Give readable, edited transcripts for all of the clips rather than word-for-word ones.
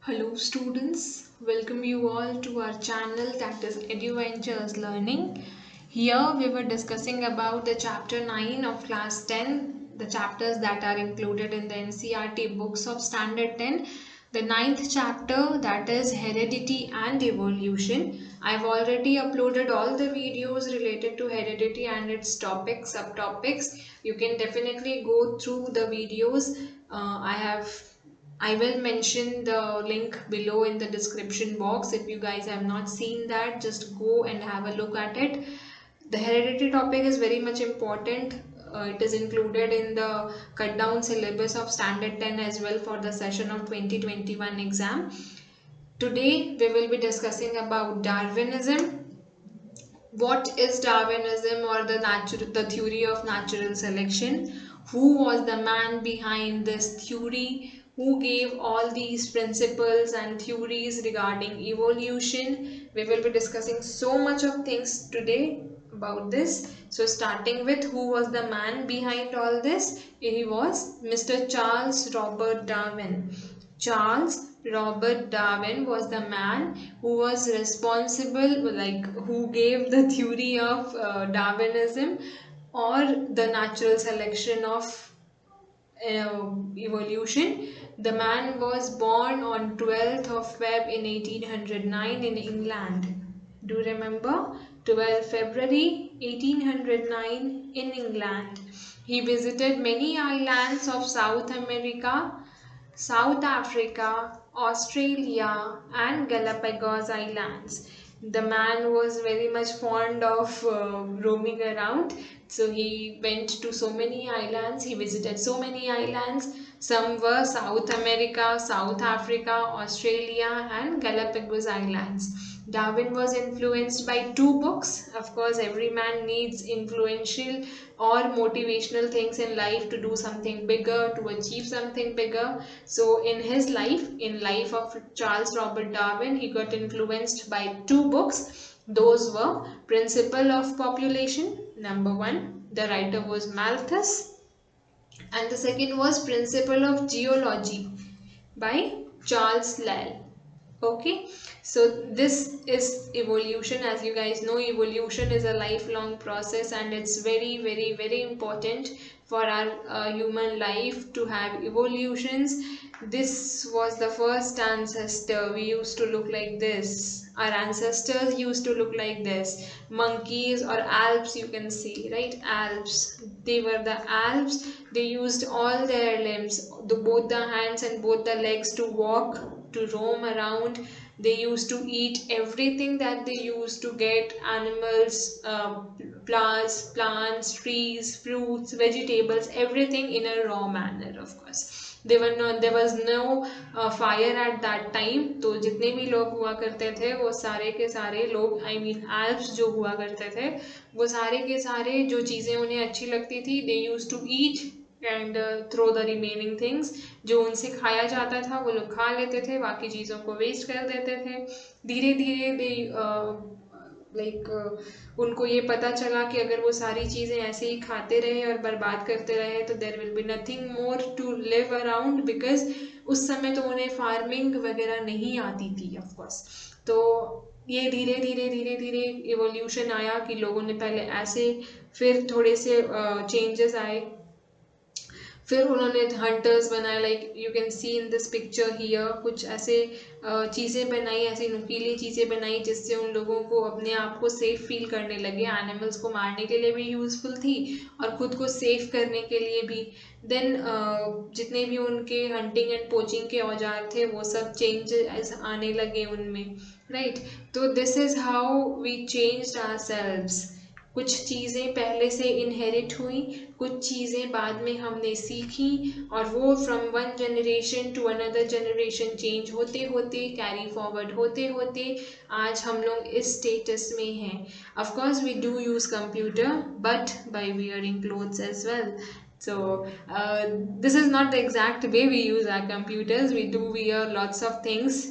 Hello students, welcome you all to our channel that is EduVentures Learning. Here we were discussing about the chapter 9 of class 10, the chapters that are included in the NCERT books of standard 10. The ninth chapter, that is heredity and evolution. I've already uploaded all the videos related to heredity and its topics, subtopics. You can definitely go through the videos. I will mention the link below in the description box. If you guys have not seen that, just go and have a look at it. The heredity topic is very much important. It is included in the cut down syllabus of standard 10 as well for the session of 2021 exam. Today we will be discussing about Darwinism. What is Darwinism, or the theory of natural selection? Who was the man behind this theory? Who gave all these principles and theories regarding evolution? We will be discussing so much of things today about this. So starting with who was the man behind all this? He was Mr. Charles Robert Darwin. Charles Robert Darwin was the man who was responsible, like who gave the theory of Darwinism, or the natural selection of evolution. The man was born on 12th of Feb in 1809 in England. Do you remember? 12 February 1809 in England. He visited many islands of South America, South Africa, Australia, and Galapagos Islands. The man was very much fond of roaming around, so he went to so many islands, he visited so many islands. Some were South America, South Africa, Australia, and Galapagos Islands. Darwin was influenced by two books. Of course, every man needs influential or motivational things in life to do something bigger, to achieve something bigger. So in his life, in life of Charles Robert Darwin, he got influenced by two books. Those were Principle of Population, number one. The writer was Malthus, and the second was Principle of Geology by Charles Lyell. Okay, so this is evolution. As you guys know, evolution is a lifelong process, and it's very important for our human life to have evolutions. This was the first ancestor. We used to look like this. Our ancestors used to look like this. Monkeys or Alps, you can see, right? Alps. They were the Alps. They used all their limbs, both the hands and both the legs, to walk, to roam around. They used to eat everything that they used to get: animals, flowers, plants, trees, fruits, vegetables, everything in a raw manner. Of course, there was no fire at that time. तो जितने भी लोग हुआ करते थे, वो सारे के सारे लोग, I mean Alps जो हुआ करते थे, वो सारे के सारे जो चीज़ें उन्हें अच्छी लगती थी, they used to eat and throw the remaining things. जो उनसे खाया जाता था वो लोग खा लेते थे, बाकी चीज़ों को वेस्ट कर देते थे. धीरे धीरे दे उनको ये पता चला कि अगर वो सारी चीज़ें ऐसे ही खाते रहे और बर्बाद करते रहे तो there will be nothing more to live around, because उस समय तो उन्हें फार्मिंग वगैरह नहीं आती थी ऑफकोर्स. तो ये धीरे धीरे धीरे धीरे इवोल्यूशन आया कि लोगों ने पहले ऐसे, फिर थोड़े से चेंजेस आए, फिर उन्होंने हंटर्स बनाए. Like you can C in this picture here, कुछ ऐसे चीज़ें बनाई, ऐसी नुकीली चीज़ें बनाई जिससे उन लोगों को अपने आप को सेफ फील करने लगे. एनिमल्स को मारने के लिए भी यूज़फुल थी और ख़ुद को सेफ करने के लिए भी. देन जितने भी उनके हंटिंग एंड पोचिंग के औजार थे वो सब चेंजेस आने लगे उनमें, राइट. तो this is how we changed ourselves. कुछ चीज़ें पहले से इनहेरिट हुई, कुछ चीज़ें बाद में हमने सीखी, और वो from one generation to another generation change होते होते, कैरी फॉरवर्ड होते होते आज हम लोग इस स्टेटस में हैं. Of course we do use computer, but by wearing clothes as well. So this is not the exact way we use our computers. We do wear lots of things,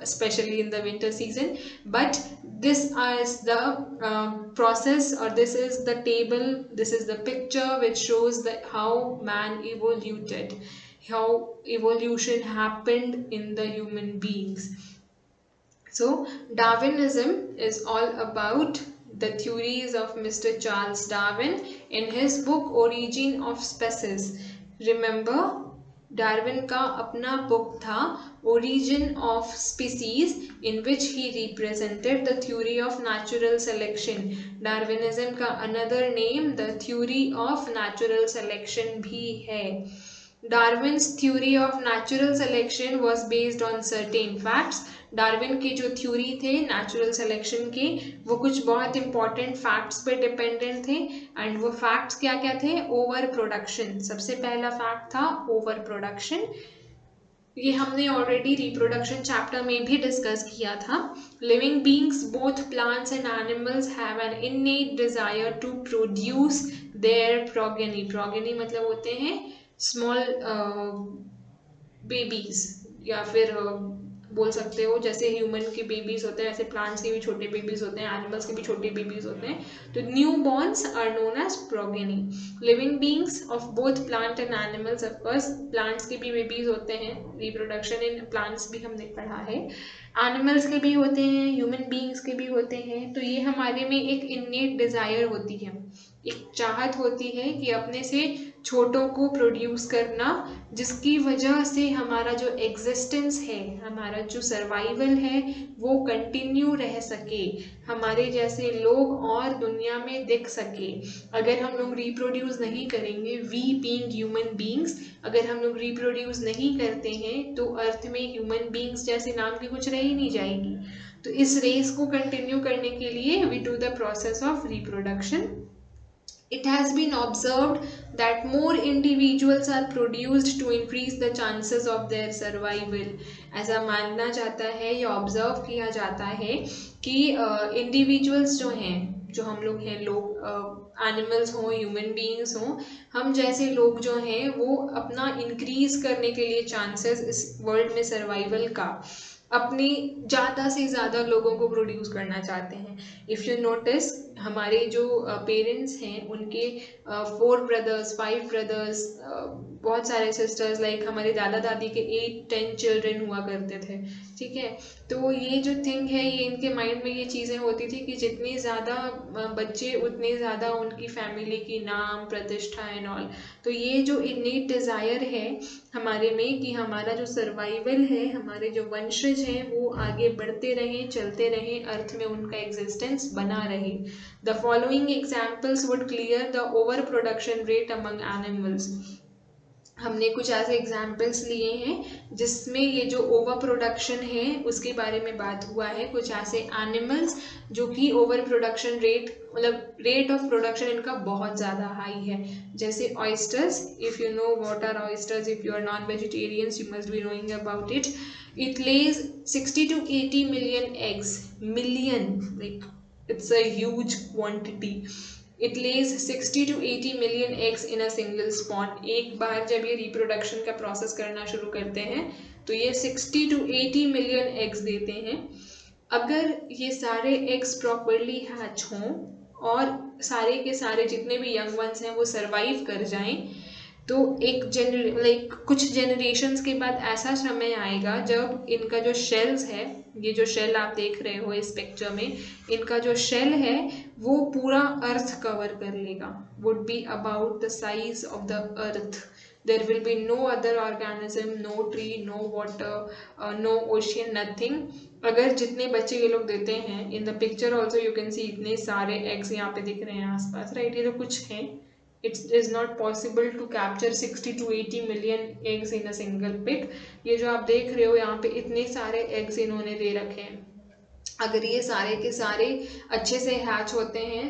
especially in the winter season, but this is the process, or this is the table, this is the picture which shows that how man evolved. how evolution happened in the human beings. So, Darwinism is all about the theories of Mr. Charles Darwin in his book Origin of Species. Remember, Darwin का अपना book था Origin of Species, in which he represented the theory of natural selection. Darwinism का another name the theory of natural selection भी है. Darwin's theory of natural selection was based on certain facts. Darwin के जो theory थे natural selection के, वो कुछ बहुत इंपॉर्टेंट फैक्ट्स पे डिपेंडेंट थे. एंड वो फैक्ट्स क्या क्या थे? Over production. सबसे पहला फैक्ट था ओवर प्रोडक्शन. ये हमने ऑलरेडी रिप्रोडक्शन चैप्टर में भी डिस्कस किया था. Living beings both plants and animals have an innate desire to produce their progeny. Progeny मतलब होते हैं स्मॉल बेबीज, या फिर बोल सकते हो जैसे ह्यूमन के बेबीज होते हैं ऐसे प्लांट्स के भी छोटे बेबीज होते हैं, एनिमल्स के भी छोटे बेबीज होते हैं. तो newborns are known as progeny. Living beings of both plant and animals, of course plants के भी बेबीज होते हैं, रिप्रोडक्शन इन प्लांट्स भी हमने पढ़ा है, एनिमल्स के भी होते हैं, ह्यूमन बींग्स के भी होते हैं. तो ये हमारे में एक इननेट डिजायर होती है, एक चाहत होती है कि अपने से छोटों को प्रोड्यूस करना, जिसकी वजह से हमारा जो एग्जिस्टेंस है, हमारा जो सर्वाइवल है वो कंटिन्यू रह सके, हमारे जैसे लोग और दुनिया में दिख सके. अगर हम लोग रिप्रोड्यूस नहीं करेंगे, वी बीइंग ह्यूमन बींग्स, अगर हम लोग रिप्रोड्यूस नहीं करते हैं तो अर्थ में ह्यूमन बींग्स जैसे नाम की कुछ रह ही नहीं जाएगी. तो इस रेस को कंटिन्यू करने के लिए we do the process of reproduction. It has been observed that more individuals are produced to increase the chances of their survival. ऐसा मानना जाता है या ऑब्जर्व किया जाता है कि इंडिविजुअल्स जो हैं, जो हम लोग हैं, लोग, एनिमल्स हों, ह्यूमन बीइंग्स हों, हम जैसे लोग जो हैं वो अपना इंक्रीज करने के लिए चांसेस इस वर्ल्ड में सर्वाइवल का अपने ज़्यादा से ज़्यादा लोगों को प्रोड्यूस करना चाहते हैं. इफ़ यू नोटिस, हमारे जो पेरेंट्स हैं उनके 4 ब्रदर्स, 5 ब्रदर्स, बहुत सारे सिस्टर्स, लाइक हमारे दादा दादी के 8-10 चिल्ड्रन हुआ करते थे. ठीक है, तो ये जो थिंग है, ये इनके माइंड में ये चीज़ें होती थी कि जितने ज़्यादा बच्चे उतने ज़्यादा उनकी फैमिली की नाम प्रतिष्ठा एंड ऑल. तो ये जो इननेट डिज़ायर है हमारे में कि हमारा जो सर्वाइवल है, हमारे जो वंशज हैं वो आगे बढ़ते रहें, चलते रहें, अर्थ में उनका एग्जिस्टेंस बना रहे. The following examples would clear the over production rate among animals. हमने कुछ ऐसे एग्जाम्पल्स लिए हैं जिसमें ये जो ओवर प्रोडक्शन है उसके बारे में बात हुआ है. कुछ ऐसे एनिमल्स जो कि ओवर प्रोडक्शन रेट, मतलब रेट ऑफ प्रोडक्शन इनका बहुत ज़्यादा हाई है, जैसे oysters. If you know what are oysters, if you are non vegetarians you must be knowing about it. It lays 60 to 80 million eggs. Million, like it's a huge quantity. It lays 60 to 80 million eggs in a single spawn. एक बार जब ये reproduction का process करना शुरू करते हैं तो ये 60 to 80 million eggs देते हैं. अगर ये सारे eggs प्रॉपरली हैच हों और सारे के सारे जितने भी यंग वंस हैं वो सर्वाइव कर जाएं, तो एक कुछ जनरेशन्स के बाद ऐसा समय आएगा जब इनका जो शेल्स है, ये जो शेल आप देख रहे हो इस पिक्चर में, इनका जो शेल है वो पूरा अर्थ कवर कर लेगा. Would be about the size of the earth. There will be no other organism, no tree, no water, no ocean, nothing. अगर जितने बच्चे ये लोग देते हैं, in the picture also you can see इतने सारे एग्स यहाँ पे दिख रहे हैं आसपास, राइट. ये तो कुछ हैं. It is not possible to capture 60 to 80 million eggs in a single pic. ये जो आप देख रहे हो यहाँ पे इतने सारे eggs इन्होंने दे रखे हैं. अगर ये सारे के सारे अच्छे से हैच होते हैं,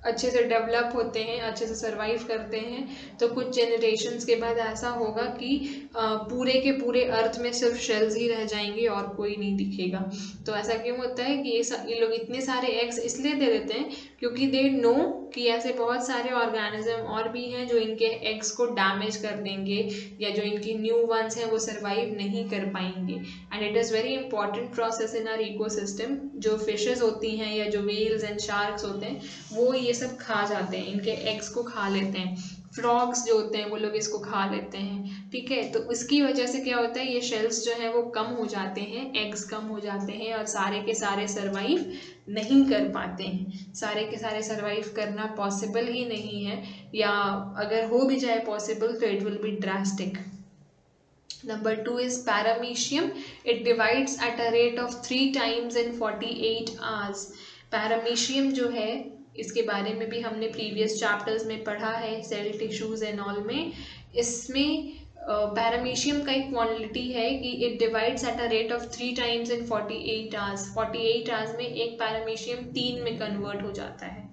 अच्छे से डेवलप होते हैं, अच्छे से सर्वाइव करते हैं, तो कुछ जनरेशन्स के बाद ऐसा होगा कि पूरे के पूरे अर्थ में सिर्फ शेल्स ही रह जाएंगे और कोई नहीं दिखेगा. तो ऐसा क्यों होता है कि ये लोग इतने सारे एग्स इसलिए दे देते हैं क्योंकि दे नो कि ऐसे बहुत सारे ऑर्गेनिज्म और भी हैं जो इनके एग्स को डैमेज कर देंगे या जो इनकी न्यू वंस हैं वो सर्वाइव नहीं कर पाएंगे. And it is very important process in our ecosystem. जो फिशेज होती हैं या जो व्हेल्स एंड शार्क्स होते हैं वो ये सब खा जाते हैं, इनके एग्स को खा लेते हैं. फ्रॉग्स जो होते हैं वो लोग इसको खा लेते हैं, ठीक है। तो इसकी वजह से क्या होता है, ये शेल्स जो हैं वो कम हो जाते हैं, एग्स कम हो जाते हैं और सारे के सारे सर्वाइव नहीं कर पाते हैं। सारे के सारे सर्वाइव करना पॉसिबल ही नहीं है, या अगर हो भी जाए पॉसिबल तो it will be drastic. Number 2 is paramecium. It divides at a rate of 3 times in 48 hours. Paramecium जो है, इसके बारे में भी हमने प्रीवियस चैप्टर्स में पढ़ा है, सेल टिश्यूज एंड ऑल में। इसमें पैरामीशियम का एक क्वांटिटी है कि it divides at a rate of 3 times in 48 hours. 48 hours में एक पैरामीशियम 3 में कन्वर्ट हो जाता है,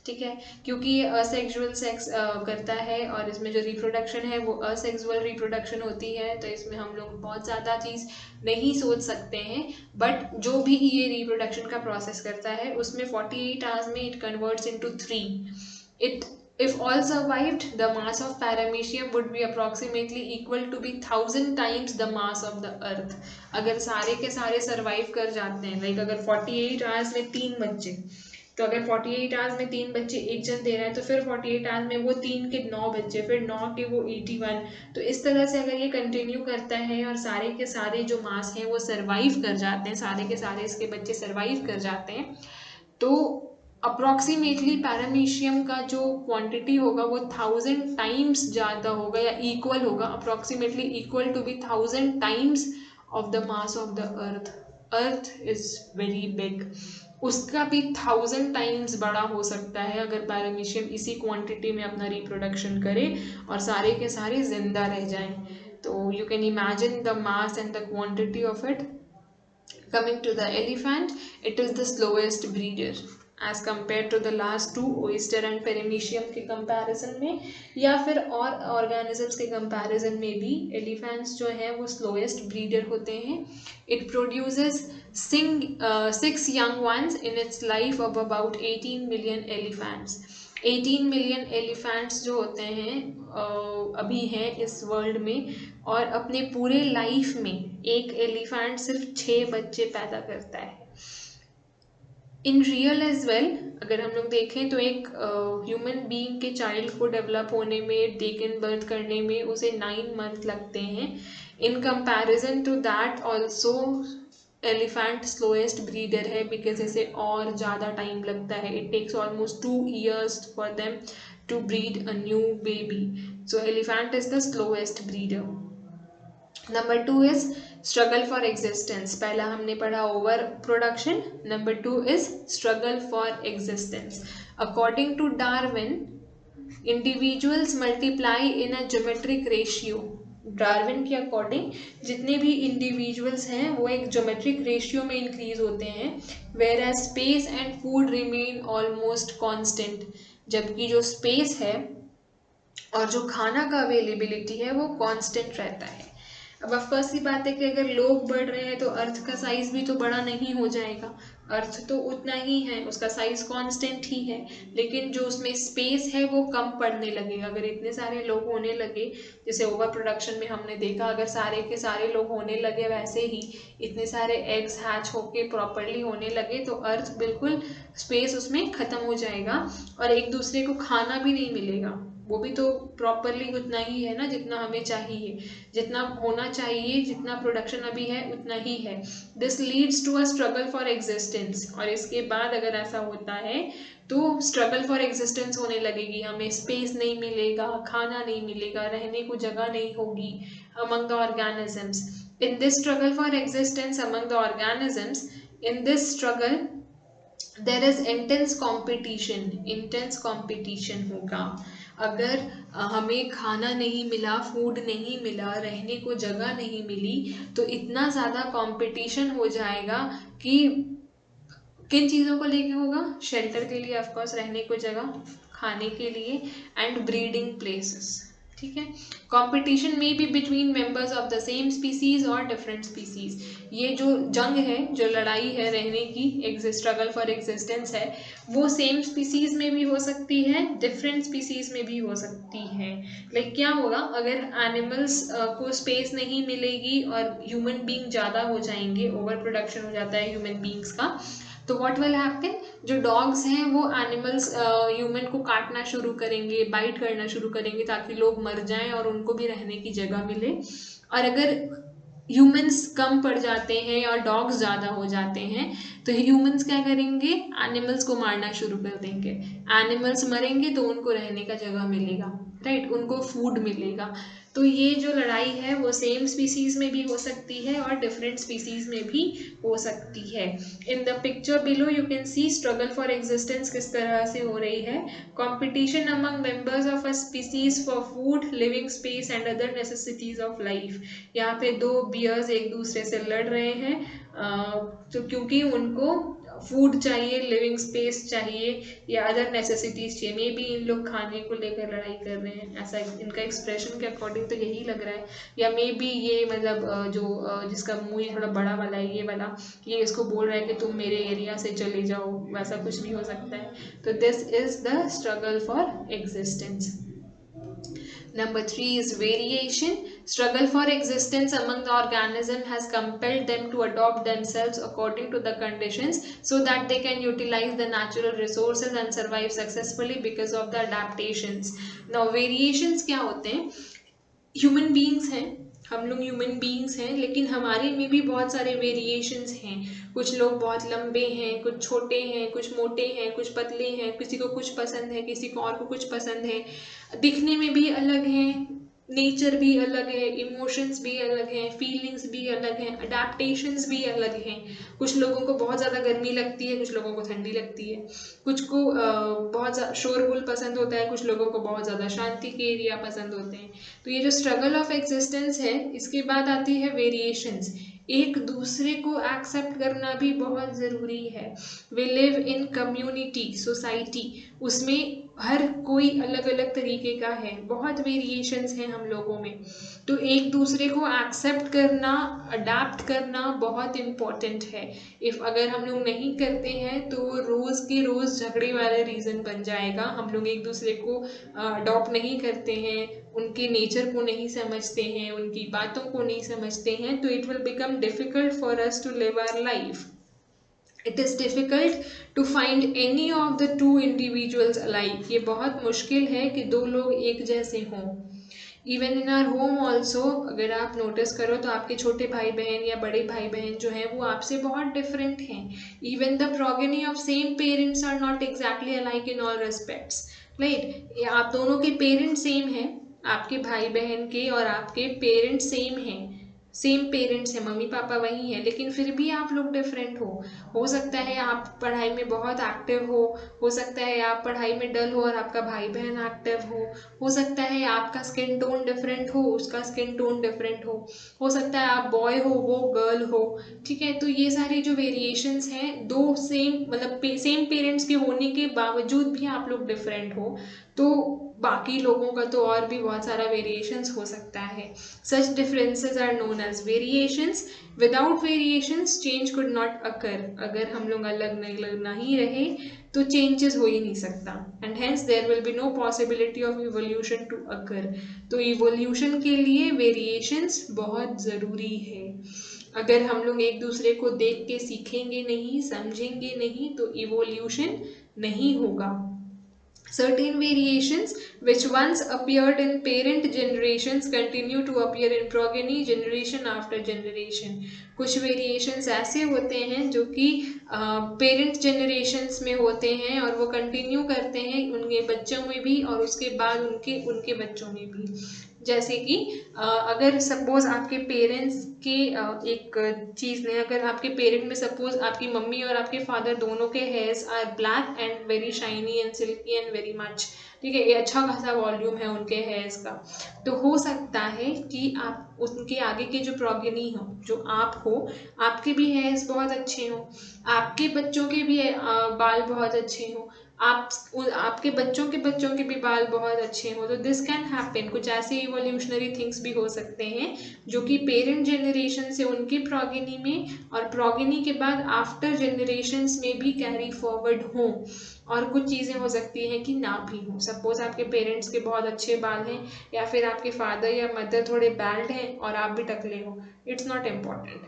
ठीक है। क्योंकि ये असेक्सुअल सेक्स करता है और इसमें जो रिप्रोडक्शन है वो असेक्सुअल रिप्रोडक्शन होती है, तो इसमें हम लोग बहुत ज़्यादा चीज़ नहीं सोच सकते हैं। बट जो भी ये रिप्रोडक्शन का प्रोसेस करता है उसमें 48 आवर्स में it converts into 3। If all survived, the mass of paramecium would be approximately equal to be 1000 times the mass of the earth. अगर सारे के सारे सर्वाइव कर जाते हैं, लाइक अगर 48 आवर्स में 3 बच्चे, तो अगर 48 आवर्स में 3 बच्चे एक जन दे रहा है तो फिर 48 आवर्स में वो 3 के 9 बच्चे, फिर 9 के वो 81। तो इस तरह से अगर ये कंटिन्यू करता है और सारे के सारे जो मास हैं वो सर्वाइव कर जाते हैं, सारे के सारे इसके बच्चे सर्वाइव कर जाते हैं, तो अप्रॉक्सीमेटली पैरामीशियम का जो क्वांटिटी होगा वो 1000 टाइम्स ज़्यादा होगा या इक्वल होगा, approximately equal to be 1000 times of the mass of the earth. Earth is very big, उसका भी 1000 टाइम्स बड़ा हो सकता है अगर पैरामीशियम इसी क्वांटिटी में अपना रिप्रोडक्शन करे और सारे के सारे जिंदा रह जाएं। तो you can imagine the mass and the quantity of it. Coming to the elephant, it is the slowest breeder as compared to the last two, oyster and paramecium के comparison में, या फिर और organisms के comparison में भी elephants जो है वो slowest breeder होते हैं। It produces 6 young ones in its life of about 18 million elephants. 18 million elephants जो होते हैं अभी हैं इस वर्ल्ड में, और अपने पूरे लाइफ में एक एलिफेंट सिर्फ 6 बच्चे पैदा करता है। इन रियल एज वेल अगर हम लोग देखें तो एक ह्यूमन बीइंग के चाइल्ड को डेवलप होने में, टेक इन बर्थ करने में उसे 9 मंथ लगते हैं। In comparison to that also elephant slowest breeder है, बिकॉज इसे और ज़्यादा टाइम लगता है। It takes almost 2 years for them to breed a new baby. So elephant is the slowest breeder. Number 2 is struggle for existence. पहला हमने पढ़ा over production, number 2 is struggle for existence. According to Darwin, individuals multiply in a geometric ratio. Darwin के according जितने भी individuals हैं वो एक geometric ratio में इंक्रीज होते हैं, whereas space and food remain almost constant. जबकि जो स्पेस है और जो खाना का अवेलेबिलिटी है वो कांस्टेंट रहता है। अब ऑफकोर्स सी बात है कि अगर लोग बढ़ रहे हैं तो अर्थ का साइज भी तो बड़ा नहीं हो जाएगा, अर्थ तो उतना ही है, उसका साइज कांस्टेंट ही है, लेकिन जो उसमें स्पेस है वो कम पड़ने लगेगा। अगर इतने सारे लोग होने लगे, जैसे ओवर प्रोडक्शन में हमने देखा, अगर सारे के सारे लोग होने लगे, वैसे ही इतने सारे एग्स हैच होके प्रॉपरली होने लगे तो अर्थ बिल्कुल स्पेस उसमें ख़त्म हो जाएगा और एक दूसरे को खाना भी नहीं मिलेगा। वो भी तो प्रॉपरली उतना ही है ना जितना हमें चाहिए, जितना होना चाहिए, जितना प्रोडक्शन अभी है उतना ही है। This leads to a struggle for existence. और इसके बाद अगर ऐसा होता है तो स्ट्रगल फॉर एग्जिस्टेंस होने लगेगी, हमें स्पेस नहीं मिलेगा, खाना नहीं मिलेगा, रहने को जगह नहीं होगी among the organisms. In this struggle for existence among the organisms, in this struggle there is intense competition. Intense competition होगा। अगर हमें खाना नहीं मिला, फूड नहीं मिला, रहने को जगह नहीं मिली, तो इतना ज़्यादा कंपटीशन हो जाएगा कि किन चीज़ों को लेके होगा, शेल्टर के लिए ऑफकोर्स, रहने को जगह, खाने के लिए एंड ब्रीडिंग प्लेसेस, ठीक है। कंपटीशन में be between members of the same species और डिफरेंट स्पीसीज। ये जो जंग है, जो लड़ाई है रहने की, स्ट्रगल फॉर एग्जिस्टेंस है, वो सेम स्पीसीज में भी हो सकती है, डिफरेंट स्पीसीज में भी हो सकती है। लाइक क्या होगा, अगर एनिमल्स को स्पेस नहीं मिलेगी और ह्यूमन बीइंग ज़्यादा हो जाएंगे, ओवर प्रोडक्शन हो जाता है ह्यूमन बीइंग्स का, तो व्हाट विल हैपन, जो डॉग्स हैं वो एनिमल्स ह्यूमन को काटना शुरू करेंगे, बाइट करना शुरू करेंगे ताकि लोग मर जाएं और उनको भी रहने की जगह मिले। और अगर ह्यूमंस कम पड़ जाते हैं और डॉग्स ज़्यादा हो जाते हैं तो ह्यूमंस क्या करेंगे, एनिमल्स को मारना शुरू कर देंगे। एनिमल्स मरेंगे तो उनको रहने का जगह मिलेगा, राइट, उनको फूड मिलेगा। तो ये जो लड़ाई है वो सेम स्पीसीज में भी हो सकती है और डिफरेंट स्पीसीज में भी हो सकती है। इन the picture below you can C struggle for existence किस तरह से हो रही है। Competition among members of a species for food, living space and other necessities of life. यहाँ पे दो बियर्स एक दूसरे से लड़ रहे हैं तो क्योंकि उनको फूड चाहिए, लिविंग स्पेस चाहिए या अदर नेसेसिटीज चाहिए। मे बी इन लोग खाने को लेकर लड़ाई कर रहे हैं, ऐसा इनका एक्सप्रेशन के अकॉर्डिंग तो यही लग रहा है। या मे बी ये मतलब जो जिसका मुंह थोड़ा बड़ा वाला है, ये वाला, ये इसको बोल रहा है कि तुम मेरे एरिया से चले जाओ, वैसा कुछ भी हो सकता है। तो this is the struggle for existence. Number 3 is variation. Struggle for existence among the organism has compelled them to adopt themselves according to the conditions so that they can utilize the natural resources and survive successfully because of the adaptations. Now variations क्या होते हैं, human beings हैं, हम लोग human beings हैं, लेकिन हमारे में भी बहुत सारे वेरिएशंस हैं। कुछ लोग बहुत लंबे हैं, कुछ छोटे हैं, कुछ मोटे हैं, कुछ पतले हैं, किसी को कुछ पसंद है, किसी को और को कुछ पसंद है, दिखने में भी अलग हैं, नेचर भी अलग है, इमोशंस भी अलग हैं, फीलिंग्स भी अलग हैं, अडेप्टेशंस भी अलग हैं। कुछ लोगों को बहुत ज़्यादा गर्मी लगती है, कुछ लोगों को ठंडी लगती है, कुछ को बहुत शोरगुल पसंद होता है, कुछ लोगों को बहुत ज़्यादा शांति के एरिया पसंद होते हैं। तो ये जो स्ट्रगल ऑफ एग्जिस्टेंस है, इसके बाद आती है वेरिएशंस। एक दूसरे को एक्सेप्ट करना भी बहुत ज़रूरी है। We live in community, society, उसमें हर कोई अलग अलग तरीके का है, बहुत वेरिएशंस हैं हम लोगों में। तो एक दूसरे को एक्सेप्ट करना, अडाप्ट करना बहुत इम्पॉर्टेंट है। इफ़ अगर हम लोग नहीं करते हैं तो रोज़ के रोज़ झगड़े वाला रीज़न बन जाएगा। हम लोग एक दूसरे को अडॉप्ट नहीं करते हैं, उनके नेचर को नहीं समझते हैं, उनकी बातों को नहीं समझते हैं, तो it will become difficult for us to live our life. It is difficult to find any of the two individuals alike. ये बहुत मुश्किल है कि दो लोग एक जैसे हों। Even in are home also, अगर आप नोटिस करो तो आपके छोटे भाई बहन या बड़े भाई बहन जो हैं वो आपसे बहुत डिफरेंट हैं। Even the progeny of same parents are not exactly alike in all respects, right. आप दोनों के पेरेंट्स सेम हैं, आपके भाई बहन के और आपके पेरेंट्स सेम हैं, सेम पेरेंट्स हैं, मम्मी पापा वही हैं, लेकिन फिर भी आप लोग डिफरेंट हो सकता है आप पढ़ाई में बहुत एक्टिव हो सकता है आप पढ़ाई में डल हो और आपका भाई बहन एक्टिव हो सकता है आपका स्किन टोन डिफरेंट हो, उसका स्किन टोन डिफरेंट हो सकता है आप बॉय हो वो गर्ल हो, ठीक है। तो ये सारी जो वेरिएशंस हैं, दो सेम मतलब सेम पेरेंट्स के होने के बावजूद भी आप लोग डिफरेंट हो, तो बाकी लोगों का तो और भी बहुत सारा वेरिएशंस हो सकता है। Such differences are known as variations. Without variations change could not occur. अगर हम लोग अलग नहीं रहे तो चेंजेस हो ही नहीं सकता, and hence there will be no possibility of evolution to occur. तो इवोल्यूशन के लिए वेरिएशंस बहुत ज़रूरी है। अगर हम लोग एक दूसरे को देख के सीखेंगे नहीं, समझेंगे नहीं, तो इवोल्यूशन नहीं होगा। Certain variations which once appeared in parent generations continue to appear in progeny generation after generation. कुछ वेरिएशंस ऐसे होते हैं जो कि पेरेंट जनरेशन्स में होते हैं और वो कंटिन्यू करते हैं उनके बच्चों में भी और उसके बाद उनके बच्चों में भी। जैसे कि अगर सपोज आपके पेरेंट्स के एक चीज़ ने, अगर आपके पेरेंट में सपोज आपकी मम्मी और आपके फादर दोनों के hairs are black and very shiny and silky and very much, ठीक है, ये अच्छा खासा वॉल्यूम है उनके हेयर्स का, तो हो सकता है कि आप उनके आगे के जो प्रोगेनी हो, जो आप हो, आपके भी हेयर्स बहुत अच्छे हों, आपके बच्चों के भी बाल बहुत अच्छे हों, आपके बच्चों के भी बाल बहुत अच्छे हों। तो दिस कैन हैपन। कुछ ऐसे इवोल्यूशनरी थिंग्स भी हो सकते हैं जो कि पेरेंट जनरेशन से उनके प्रोगेनी में और प्रोगेनी के बाद आफ्टर जनरेशन्स में भी कैरी फॉरवर्ड हों। और कुछ चीज़ें हो सकती हैं कि ना भी हो। सपोज आपके पेरेंट्स के बहुत अच्छे बाल हैं या फिर आपके फादर या मदर थोड़े बैल्ड हैं और आप भी टकले हो, इट्स नॉट इम्पॉर्टेंट।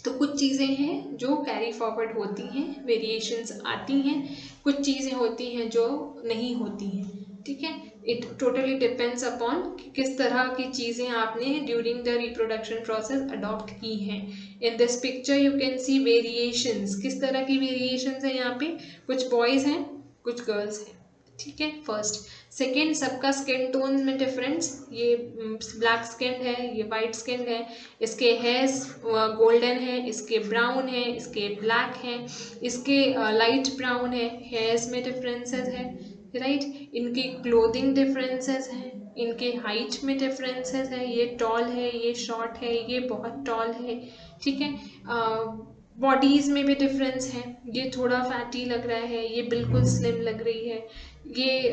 तो कुछ चीज़ें हैं जो कैरी फॉरवर्ड होती हैं, वेरिएशंस आती हैं, कुछ चीज़ें होती हैं जो नहीं होती हैं, ठीक है। इट टोटली डिपेंड्स अपॉन किस तरह की चीज़ें आपने during the reproduction process adopt की हैं। In this picture you can C variations, किस तरह की वेरिएशंस हैं यहाँ पे, कुछ बॉयज़ हैं कुछ गर्ल्स हैं, ठीक है। फर्स्ट, सेकेंड, सबका स्किन टोन में डिफरेंस, ये ब्लैक स्किन है, ये वाइट स्किन है, इसके हेयर्स गोल्डन है, इसके ब्राउन है, इसके ब्लैक है, इसके लाइट ब्राउन है, हेयर्स में डिफरेंसेस है, राइट। इनके क्लोथिंग डिफरेंसेस हैं, इनके हाइट में डिफरेंसेस है, ये टॉल है, ये शॉर्ट है, ये बहुत टॉल है, ठीक है। बॉडीज में भी डिफरेंस है, ये थोड़ा फैटी लग रहा है, ये बिल्कुल स्लिम लग रही है, ये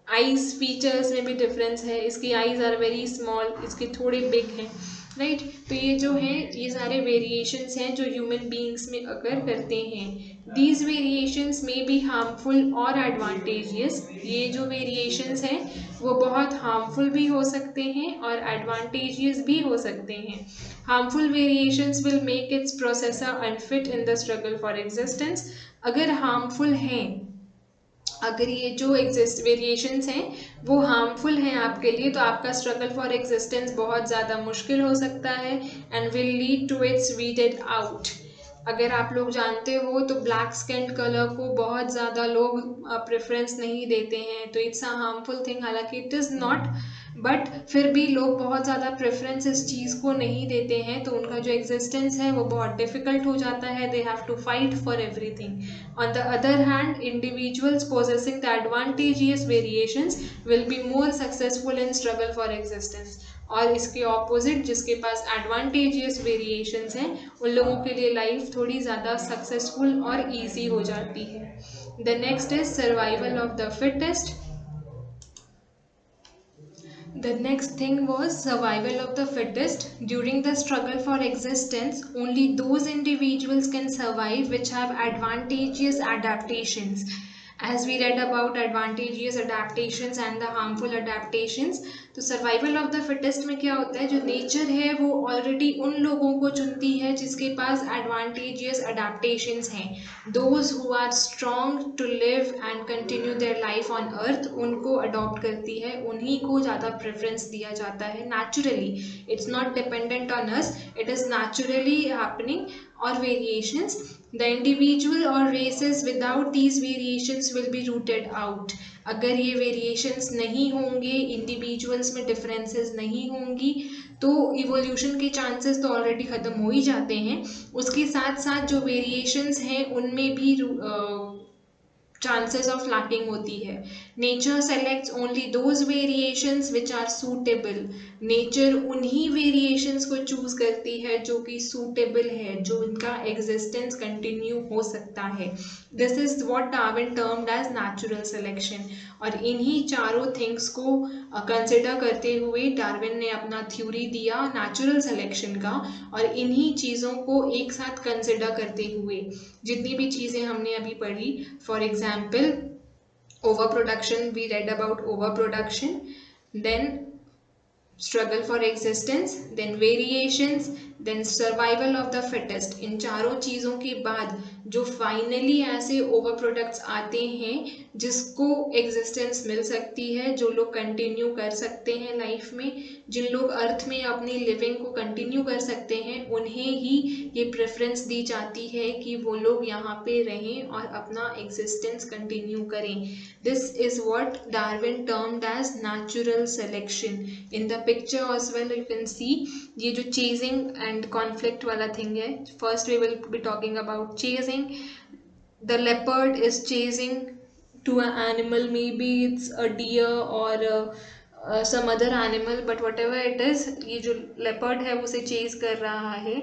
आईज फीचर्स में भी डिफरेंस है, इसकी आईज आर वेरी स्मॉल, इसके थोड़े बिग हैं, राइट। तो ये जो है ये सारे वेरिएशंस हैं जो ह्यूमन बीइंग्स में अगर करते हैं। दीज वेरिएशंस में बी हार्मफुल और एडवांटेजियस, ये जो वेरिएशंस हैं वो बहुत हार्मफुल भी हो सकते हैं और एडवांटेजियस भी हो सकते हैं। Harmful variations will make it's processor unfit in the struggle for existence. अगर हार्मफुल हैं, अगर ये जो वेरिएशंस हैं वो हार्मफुल हैं आपके लिए, तो आपका स्ट्रगल फॉर एग्जिस्टेंस बहुत ज़्यादा मुश्किल हो सकता है and will lead to its weeded out. अगर आप लोग जानते हो तो ब्लैक स्किन कलर को बहुत ज़्यादा लोग प्रेफरेंस नहीं देते हैं, तो इट्स अ हार्मफुल थिंग, हालांकि इट इज़ नॉट, बट फिर भी लोग बहुत ज़्यादा प्रेफरेंस इस चीज़ को नहीं देते हैं, तो उनका जो एग्जिस्टेंस है वो बहुत डिफिकल्ट हो जाता है, they have to fight for everything. On the other hand, individuals possessing the advantageous variations will be more successful in struggle for existence. और इसके ऑपोजिट, जिसके पास एडवांटेजियस वेरिएशंस हैं, उन लोगों के लिए लाइफ थोड़ी ज़्यादा सक्सेसफुल और ईजी हो जाती है। The next is survival of the fittest. The next thing was survival of the fittest. During the struggle for existence, only those individuals can survive which have advantageous adaptations. As we read about advantageous adaptations and the harmful adaptations, तो survival of the fittest में क्या होता है, जो nature है वो already उन लोगों को चुनती है जिसके पास एडवांटेजियस अडेप्टेशंस हैं। Those who are strong to live and continue their life on earth, उनको अडॉप्ट करती है, उन्हीं को ज़्यादा प्रेफरेंस दिया जाता है naturally. It's not dependent on us, it is naturally happening. और वेरिएशंस, द इंडिविजुअल और races without these variations will be rooted out. अगर ये वेरिएशंस नहीं होंगे, इंडिविजुअल्स में डिफरेंसेस नहीं होंगी, तो इवोल्यूशन के चांसेस तो ऑलरेडी ख़त्म हो ही जाते हैं। उसके साथ साथ जो वेरिएशंस हैं उनमें भी chances of lacking होती है। Nature selects only those variations which are suitable. Nature उन्हीं वेरिएशंस को चूज करती है जो कि सूटेबल है, जो इनका एग्जिस्टेंस कंटिन्यू हो सकता है। This is what Darwin termed as natural selection. और इन्हीं चारों थिंग्स को कंसिडर करते हुए डार्विन ने अपना थ्योरी दिया नेचुरल सिलेक्शन का, और इन्हीं चीज़ों को एक साथ कंसिडर करते हुए जितनी भी चीज़ें हमने अभी पढ़ी, for example over production, we read about over production, then struggle for existence, then variations, then survival of the fittest. इन चारों चीज़ों के बाद जो फाइनली ऐसे ओवर प्रोडक्ट्स आते हैं जिसको एग्जिस्टेंस मिल सकती है, जो लोग कंटिन्यू कर सकते हैं लाइफ में, जिन लोग अर्थ में अपनी लिविंग को कंटिन्यू कर सकते हैं, उन्हें ही ये प्रेफरेंस दी जाती है कि वो लोग यहाँ पे रहें और अपना एग्जिस्टेंस कंटिन्यू करें। This is what Darwin termed as natural selection. In the picture as well you can see ये जो chasing and conflict वाला thing है। First we will be talking about chasing. The leopard is chasing to an animal, maybe it's a deer or some other animal, but whatever it is, ये जो leopard है वो उसे chase कर रहा है।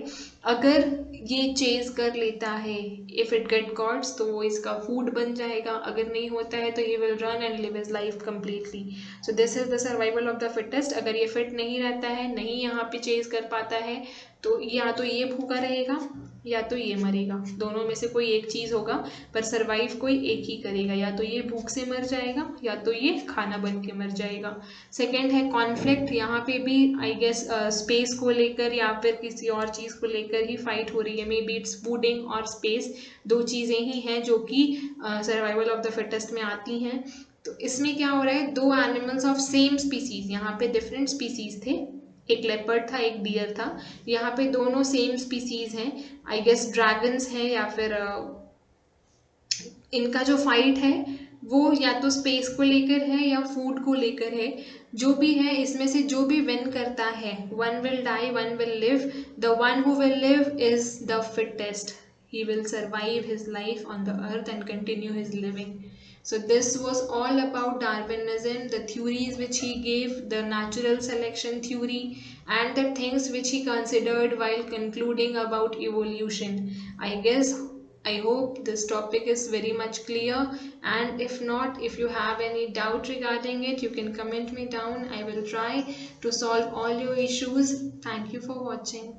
अगर ये chase कर लेता है, if it get caught, तो वो इसका food बन जाएगा, अगर नहीं होता है तो he will run and live his life completely. So this is the survival of the fittest. अगर ये fit नहीं रहता है, नहीं यहाँ पे chase कर पाता है, तो या तो ये भूखा रहेगा या तो ये मरेगा, दोनों में से कोई एक चीज़ होगा, पर सर्वाइव कोई एक ही करेगा। या तो ये भूख से मर जाएगा या तो ये खाना बन के मर जाएगा। सेकेंड है कॉन्फ्लिक्ट, यहाँ पे भी आई गेस स्पेस को लेकर या फिर किसी और चीज़ को लेकर ही फाइट हो रही है, मे बी इट्स फूडिंग और स्पेस, दो चीज़ें ही हैं जो कि सर्वाइवल ऑफ द फिटेस्ट में आती हैं। तो इसमें क्या हो रहा है, दो एनिमल्स ऑफ सेम स्पीसीज, यहाँ पे डिफरेंट स्पीसीज थे, एक लेपर्ड था एक डियर था, यहाँ पे दोनों सेम स्पीसीज हैं, आई गेस ड्रैगन्स हैं या फिर इनका जो फाइट है वो या तो स्पेस को लेकर है या फूड को लेकर है। जो भी है इसमें से जो भी विन करता है, one will die one will live, the one who will live is the fittest, he will survive his life on the earth and continue his living. So this was all about Darwinism, the theories which he gave, the natural selection theory, and the things which he considered while concluding about evolution. I guess, I hope this topic is very much clear, and if not, if you have any doubt regarding it, you can comment me down. I will try to solve all your issues. Thank you for watching.